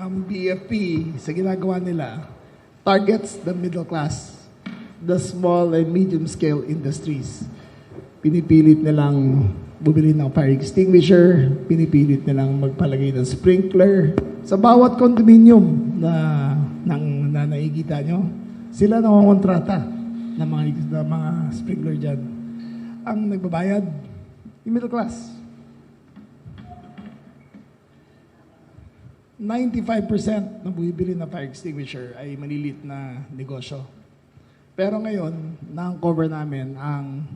Ang BFP, sa ginagawa nila, targets the middle class, the small and medium-scale industries. Pinipilit nilang bumili ng fire extinguisher, pinipilit nilang magpalagay ng sprinkler. Sa bawat condominium na naikita nyo, sila nangongontrata ng mga sprinkler dyan. Ang nagbabayad, yung middle class. 95% na bumibili ng fire extinguisher ay malilit na negosyo. Pero ngayon, na-uncover namin ang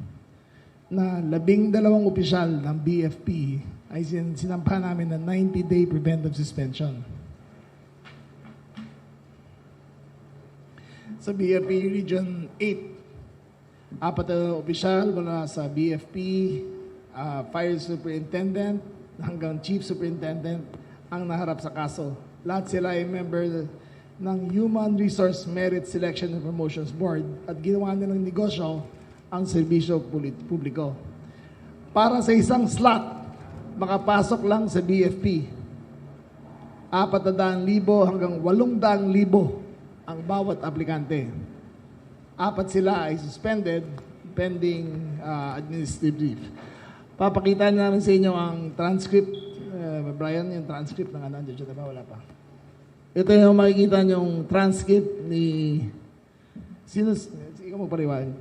na 12 opisyal ng BFP ay sinampahan namin ng 90-day preventive suspension. Sa BFP Region 8, 4 na opisyal mula sa BFP, Fire Superintendent hanggang Chief Superintendent ang naharap sa kaso. Lahat sila ay member ng Human Resource Merit Selection and Promotions Board at ginawa nilang negosyo ang serbisyo publiko. Para sa isang slot, makapasok lang sa BFP, 400,000 hanggang 800,000 ang bawat aplikante. 4 sila ay suspended pending administrative leave. Papakita namin sa inyo ang transcript. Brian, yung transcript ng ano, dyan ba? Wala pa. Ito yung makikita yung transcript ni... Ikaw mo pariwan.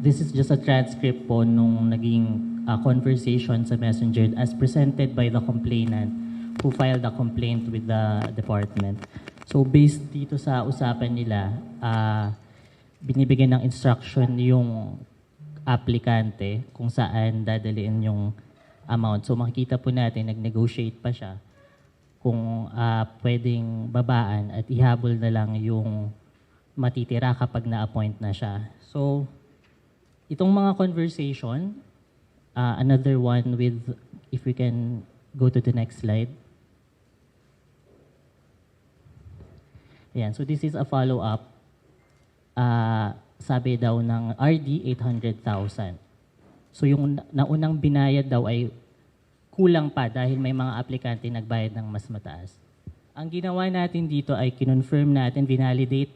This is just a transcript po nung naging conversation sa Messenger as presented by the complainant who filed a complaint with the department. So based dito sa usapan nila, binibigyan ng instruction yung aplikante kung saan dadaliin yung amount. So makikita po natin, nag-negotiate pa siya kung pwedeng babaan at ihabol na lang yung matitira kapag na-appoint na siya. So, itong mga conversation, another one with, if we can go to the next slide. Ayan, so this is a follow-up. Sabi daw ng RD, 800,000. So yung naunang binayad daw ay kulang pa dahil may mga aplikante nagbayad ng mas mataas. Ang ginawa natin dito ay kinonfirm natin, vinalidate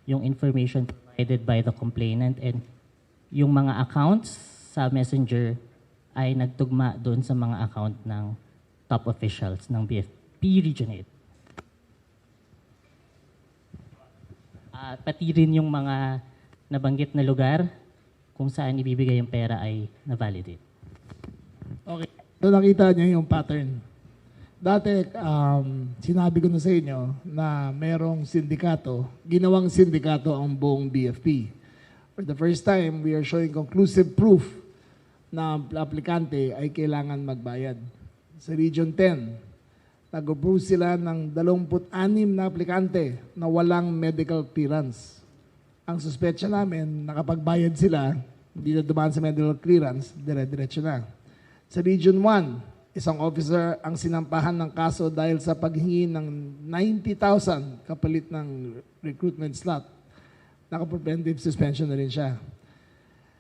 yung information provided by the complainant and yung mga accounts sa Messenger ay nagtugma doon sa mga account ng top officials ng BFP Region 8. Pati rin yung mga nabanggit na lugar kung saan ibibigay yung pera ay na-validate. Okay. So nakita niyo yung pattern. Dati, sinabi ko na sa inyo na merong sindikato, ginawang sindikato ang buong BFP. For the first time, we are showing conclusive proof na aplikante ay kailangan magbayad. Sa Region 10, nag-approve sila ng 26 na aplikante na walang medical clearance. Ang suspetsya namin, nakapagbayad sila, hindi na dumaan sa medical clearance, dire-diretso na. Sa Region 1, isang officer ang sinampahan ng kaso dahil sa paghingi ng 90,000 kapalit ng recruitment slot. Naka-preventive suspension na rin siya.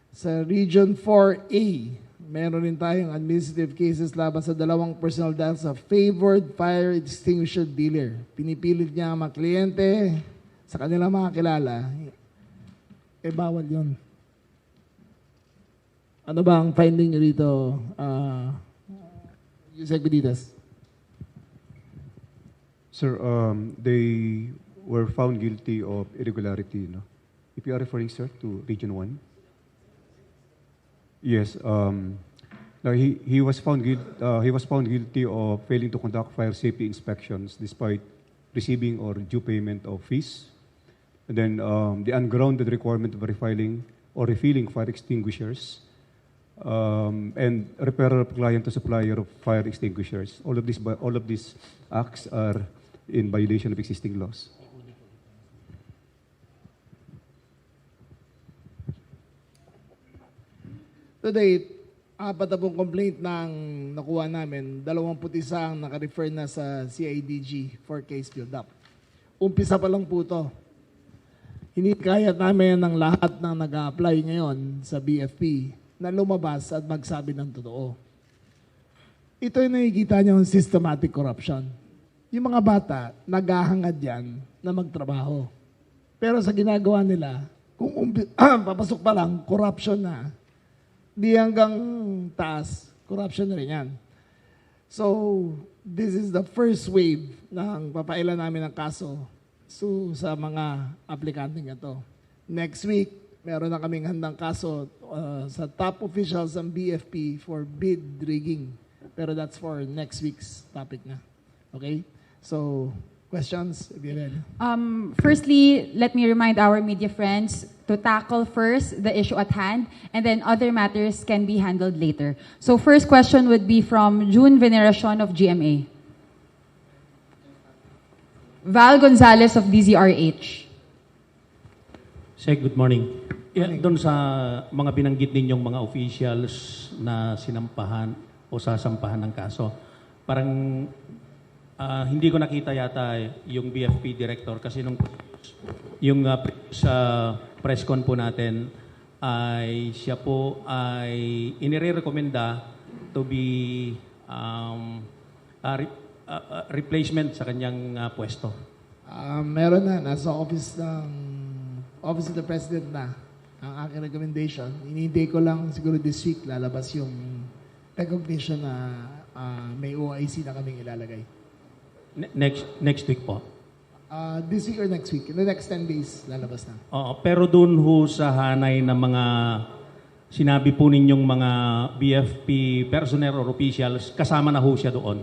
Sa Region 4A, meron rin tayong administrative cases laban sa 2 personal dahil sa favored fire extinguisher dealer. Pinipilit niya ang mga kliyente sa kanilang mga kilala. Bawal yun. Ano ba ang finding nyo dito, Yusek Benitez? Sir, they were found guilty of irregularity, no? If you are referring, sir, to Region 1? Yes. No, he was found guilty of failing to conduct fire safety inspections despite receiving or due payment of fees. And then the ungrounded requirement of refilling or refilling fire extinguishers, and referral of client to supplier of fire extinguishers. All of these acts are in violation of existing laws. To date, 4 complaint nang nakuha namin, 21 ang naka-refer na sa CIDG for case build-up. Umpisa pa lang po ito. Hinikayat namin ng lahat ng nag-a-apply ngayon sa BFP na lumabas at magsabi ng totoo. ito yung nakikita nyo yung systematic corruption. Yung mga bata, naghahangad yan na magtrabaho. Pero sa ginagawa nila, kung papasok pa lang, corruption na. Di hanggang taas, corruption na rin yan. So, this is the first wave ng papaila namin ng kaso sa mga aplikanteng ito. Next week, meron na kaming handang kaso sa top officials ng BFP for bid rigging. Pero that's for next week's topic na. Okay? So, questions, if you ready. Firstly, let me remind our media friends to tackle first the issue at hand, and then other matters can be handled later. So first question would be from June Veneracion of GMA. Val Gonzalez of DZRH. Sir, good morning. Doon sa mga binanggit ninyong mga officials na sinampahan o sasampahan ng kaso, parang hindi ko nakita yata yung BFP director kasi yung sa press con po natin ay siya po ay inirekomenda to be replacement sa kanyang pwesto. Meron na, nasa Office of the President na ang aking recommendation. Inintay ko lang siguro this week lalabas yung recognition na may OIC na kaming ilalagay. Next week po. This week or next week? In the next 10 days, lalabas na. Oo, pero doon ho sa hanay ng mga sinabi po ninyong mga BFP personnel or officials, kasama na ho siya doon?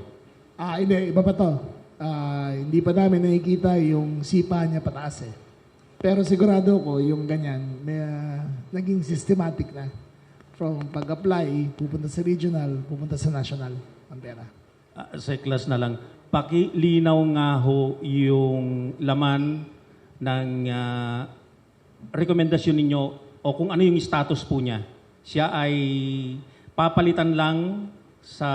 Hindi, iba pa to. Hindi pa namin nakikita yung sipa niya pataas eh. Pero sigurado ko yung ganyan, may, naging systematic na. From pag-apply, pupunta sa regional, pupunta sa national ang pera. Sa class na lang, pakilinaw nga ho yung laman ng rekomendasyon ninyo o kung ano yung status po niya. Siya ay papalitan lang sa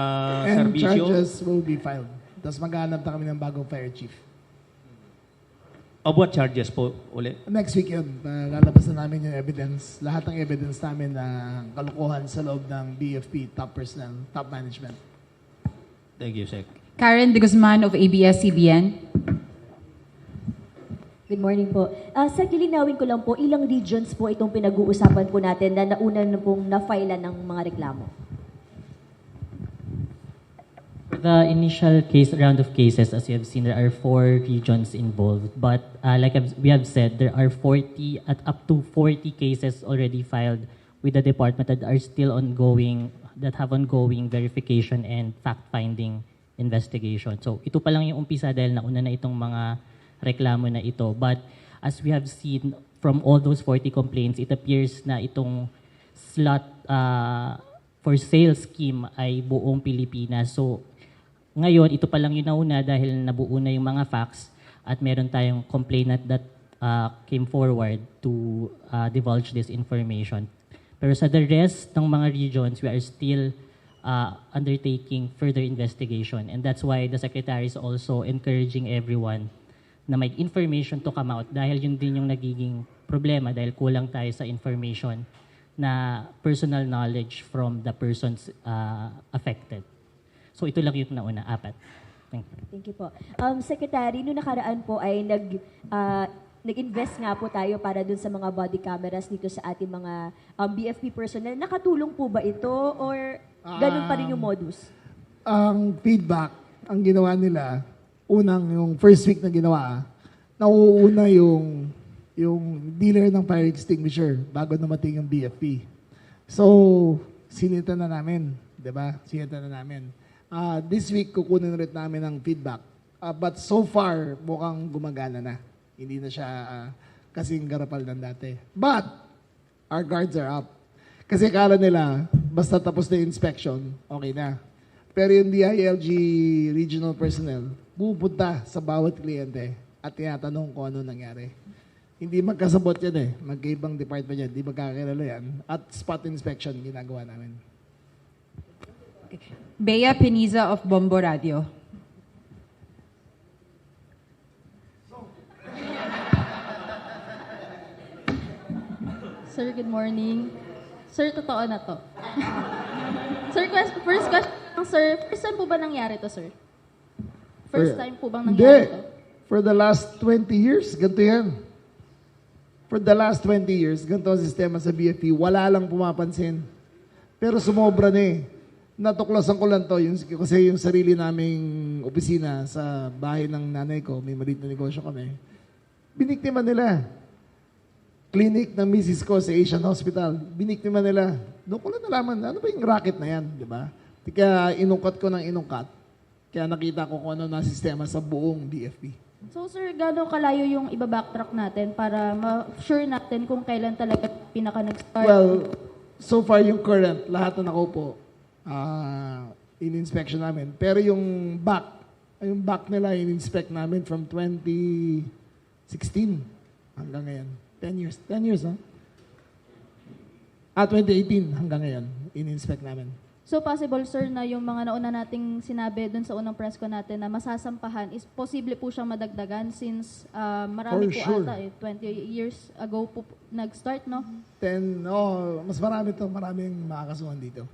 And serbisyo? charges will be filed. Tapos maghanap na kami ng bagong fire chief. Of what charges po ulit? Next week yun, lalabas na namin yung evidence. Lahat ng evidence namin na kalukuhan sa loob ng BFP, top personnel, top management. Thank you, Sec. Karen De Guzman of ABS-CBN. Good morning po. Sir, lilinawin ko lang po, ilang regions po itong pinag-uusapan po natin na nauna na pong na-file ng mga reklamo? For the initial round of cases, as you have seen, there are 4 regions involved. But we have said, there are 40 at up to 40 cases already filed with the department that are still ongoing, that have ongoing verification and fact-finding investigation. So ito pa lang yung umpisa dahil nauna na itong mga reklamo na ito. But as we have seen from all those 40 complaints, it appears na itong slot for sale scheme ay buong Pilipinas. So ngayon, ito pa lang yung nauna dahil nabuo na yung mga facts at meron tayong complainant that came forward to divulge this information. Pero sa the rest ng mga regions, we are still undertaking further investigation. And that's why the Secretary is also encouraging everyone na may information to come out dahil yun din yung nagiging problema dahil kulang tayo sa information na personal knowledge from the persons affected. So ito lang yung nauna, 4. Thank you. Thank you po. Secretary, noong nakaraan po ay nag-invest nga po tayo para dun sa mga body cameras dito sa ating mga BFP personnel. Nakatulong po ba ito or ganun pa rin yung modus? Ang feedback, ang ginawa nila, yung first week na ginawa, nauuna yung dealer ng fire extinguisher bago dumating yung BFP. So, sinita na namin, di ba? Sinita na namin. This week, kukunin ulit namin ang feedback. But so far, mukhang gumagana na. Hindi na siya kasing garapal ng dati. But, our guards are up. Kasi kala nila, basta tapos na yung inspection, okay na. Pero yung DILG regional personnel, pupunta sa bawat kliyente at tinatanong kung ano nangyari. Hindi magkasabot yan eh. Magkaibang department yan. Hindi magkakilala yan. At spot inspection, ginagawa namin. Bea Peniza of Bombo Radio. Sir, good morning. Sir, totoo na to. Sir, first question sir, first time po ba nangyari to, sir? First time po bang Hindi. nangyari to? For the last 20 years, ganito yan. For the last 20 years, ganito ang sistema sa BFP. Wala lang pumapansin. Pero sumobra na eh. Natuklasan ko lang to, kasi yung sarili naming opisina sa bahay ng nanay ko, may maliit na negosyo kami. Biniktima nila. Clinic ng misis ko sa Asian Hospital, biniktima nila. Doon ko lang nalaman, ano ba yung racket na yan, di ba? Kaya inungkat ko ng inungkat. Kaya nakita ko kung ano na sistema sa buong BFP. So sir, gano'ng kalayo yung iba-backtrack natin para ma-sure natin kung kailan talaga pinaka nag-start? Well, so far yung current, lahat na nakaupo, in-inspection namin. Pero yung back nila, in-inspect namin from 2016 hanggang ngayon. 10 years. 10 years, ha? 2018 hanggang ngayon, in-inspect namin. So possible, sir, na yung mga nauna nating sinabi dun sa unang press ko natin na masasampahan is posible po siyang madagdagan since marami For po sure. ata 20 years ago po nag-start, no? Mas marami to, maraming makakasuhan dito.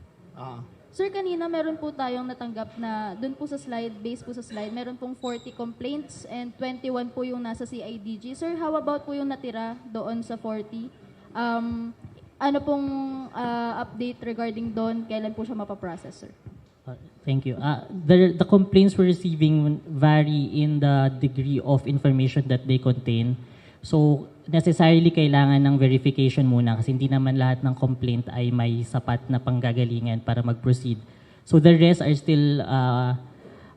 Sir, kanina meron po tayong natanggap na dun po sa slide, base po sa slide, meron pong 40 complaints and 21 po yung nasa CIDG. Sir, how about po yung natira doon sa 40? Ano pong update regarding doon? Kailan po siya mapaprocess, sir? Thank you. The complaints we're receiving vary in the degree of information that they contain. So, necessarily kailangan ng verification muna kasi hindi naman lahat ng complaint ay may sapat na panggagalingan para mag-proceed. So, the rest are still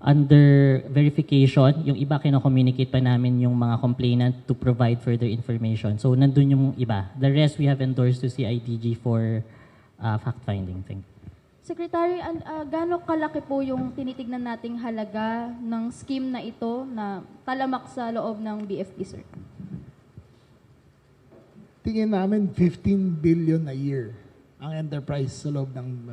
under verification. Yung iba, kino-communicate pa namin yung mga complainant to provide further information. So, nandun yung iba. The rest, we have endorsed to CIDG for fact-finding. Thank you. Secretary, gaano kalaki po yung tinitignan nating halaga ng scheme na ito na talamak sa loob ng BFP, sir? Tingin namin 15 billion a year ang enterprise sa loob ng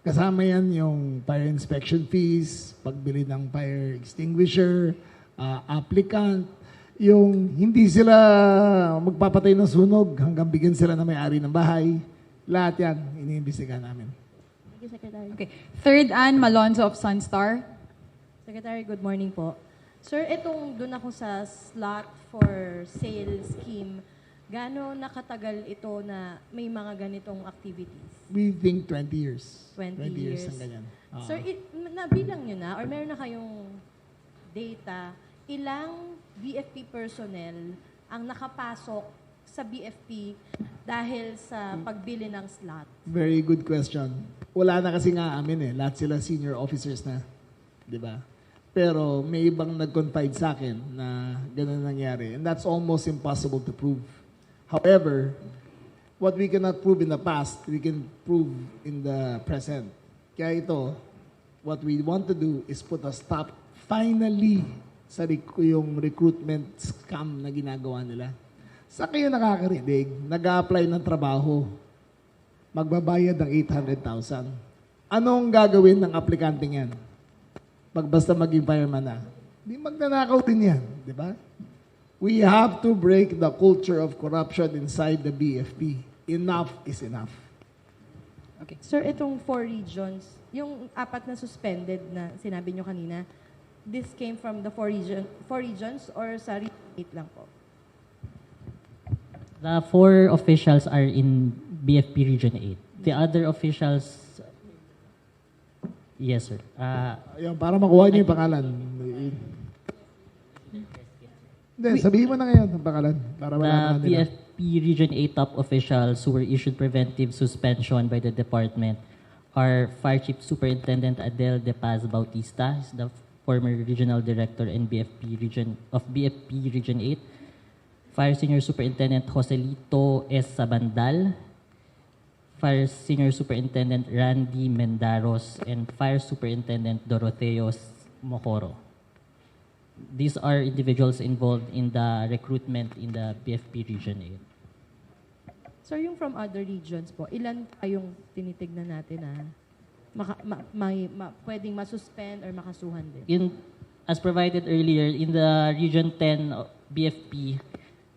kasama yan yung fire inspection fees, pagbili ng fire extinguisher, applicant, yung hindi sila magpapatay ng sunog hanggang bigyan sila na may-ari ng bahay. Lahat yan, iniimbestigahan namin. Thank you, Secretary. Okay. Third, Ann Malonzo of Sunstar. Secretary, good morning po. Sir, itong doon ako sa slot for sale scheme, gaano nakatagal ito na may mga ganitong activities? We think 20 years. 20 years years. ang ganyan. Sir, nabilang nyo na or meron na kayong data, ilang BFP personnel ang nakapasok sa BFP dahil sa pagbili ng slot? Very good question. Wala na kasi nga amin eh. Lahat sila senior officers na. Di ba? Pero may ibang nag-confide sa akin na ganun nangyari. And that's almost impossible to prove. However, what we cannot prove in the past, we can prove in the present. Kaya ito, what we want to do is put a stop finally sa yung recruitment scam na ginagawa nila. Sa kayo nakakarinig, nag-a-apply ng trabaho, magbabayad ng 800,000. Anong gagawin ng aplikante yan? Pag basta maging fireman na, di magnanakaw din yan, di ba? We have to break the culture of corruption inside the BFP. Enough is enough. Okay. Sir, itong 4 regions, yung 4 na suspended na sinabi nyo kanina, this came from the 4 regions or sa region 8 lang po? The 4 officials are in BFP Region 8. The other officials, yes, sir. Ayun, para makuha niyo yung pangalan. Hindi, sabihin mo na ngayon ang pangalan. Para malaman The nila. BFP Region 8 top officials who were issued preventive suspension by the department are Fire Chief Superintendent Adel De Paz Bautista, he's the former regional director in BFP Region 8. Fire Senior Superintendent Joselito S. Sabandal, Fire Senior Superintendent Randy Mendaros, and Fire Superintendent Doroteos Mocoro. These are individuals involved in the recruitment in the BFP Region 8. Sir, yung from other regions po, ilan kayong tinitignan natin na pwedeng masuspend or makasuhan din? As provided earlier, in the Region 10 BFP,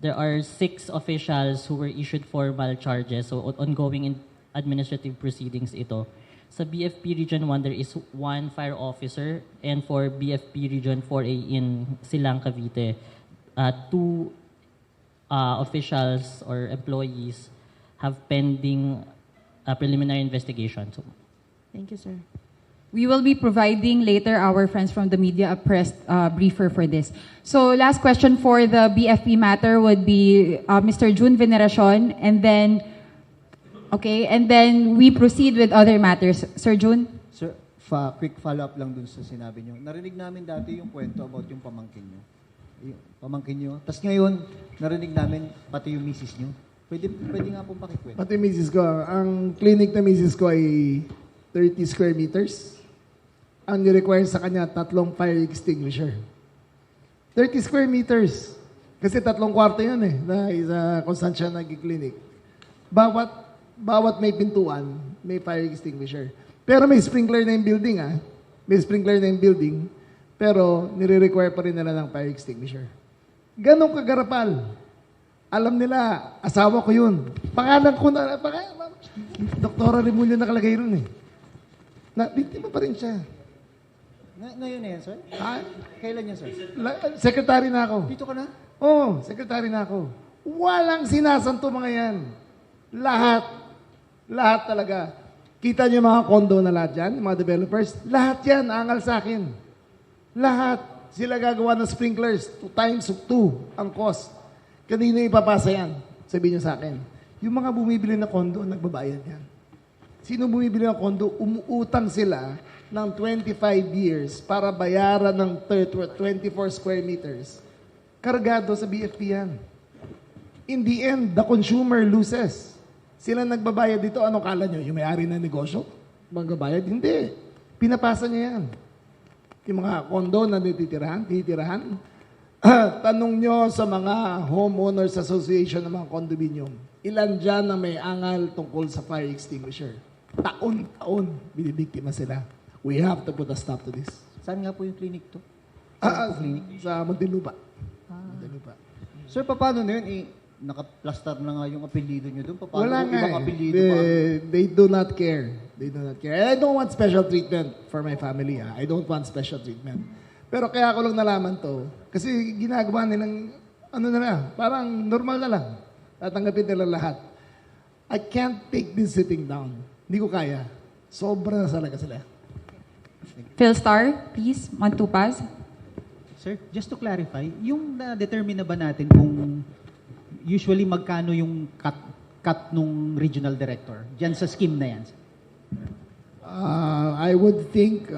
there are 6 officials who were issued formal charges, so ongoing in administrative proceedings ito. Sa BFP Region 1, there is 1 fire officer, and for BFP Region 4A in Silang, Cavite, 2 officials or employees have pending preliminary investigation. So, Thank you, sir. We will be providing later our friends from the media a press briefer for this. So last question for the BFP matter would be Mr. June Veneracion, and then we proceed with other matters. Sir June? Sir, quick follow-up lang dun sa sinabi nyo. Narinig namin dati yung kwento about yung pamangkin nyo. Yung pamangkin nyo. Tapos ngayon, narinig namin pati yung misis nyo. Pwede nga pong pakikwento. Pati misis ko, ang clinic na misis ko ay 30 square meters. Ang ni-require sa kanya, 3 fire extinguisher. 30 square meters. Kasi 3 kwarto yun na isa kung saan siya nag-clinic. Bawat may pintuan, may fire extinguisher. Pero may sprinkler na yung building, May sprinkler na yung building, pero nire-require pa rin nila ng fire extinguisher. Ganong kagarapal. Alam nila, asawa ko yun. Pangalan ko na, Doktora Remulyo nakalagay rin Na, biktima pa rin siya. Ngayon na yan, sir? Kailan yan, sir? Secretary na ako. Dito ka na? Oo, secretary na ako. Walang sinasanto mga yan. Lahat talaga. Kita niyo mga condo na lahat dyan, mga developers, lahat yan, angal sa akin. Lahat. Sila gagawa ng sprinklers, 2 times 2 ang cost. Kanino ipapasa yan? Sabihin niyo sa akin. Yung mga bumibili na condo, nagbabayad yan. Sino bumibili ng condo, umuutang sila ng 25 years para bayaran ng 24 square meters. Kargado sa BFP yan. In the end, the consumer loses. Sila nagbabayad dito. Ano kala nyo? Yung may-ari ng negosyo? Magbabayad? Hindi. Pinapasa niya yan. Yung mga condo na titirahan. Tanong nyo sa mga homeowners association ng mga condominium, ilan dyan na may angal tungkol sa fire extinguisher? Taon-taon, binibiktima sila. We have to put a stop to this. Saan nga po yung clinic to? Sa Muntinlupa. Muntinlupa. Sir, paano na yun? Naka-plaster na nga yung apelido nyo doon. Paano Wala nga ibang apelido They do not care. They do not care. And I don't want special treatment for my family. I don't want special treatment. Pero kaya ko lang nalaman to, kasi ginagawa nilang, parang normal na lang. Tatanggapin nila lahat. I can't take this sitting down. Hindi ko kaya. Sobra na talaga sila. Philstar, please, want to pass? Sir, just to clarify, yung na-determine na ba natin kung usually magkano yung cut nung regional director? Diyan sa scheme na yan. I would think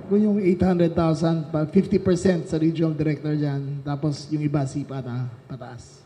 kung yung 800,000, 50% sa regional director dyan, tapos yung iba sipa na pataas.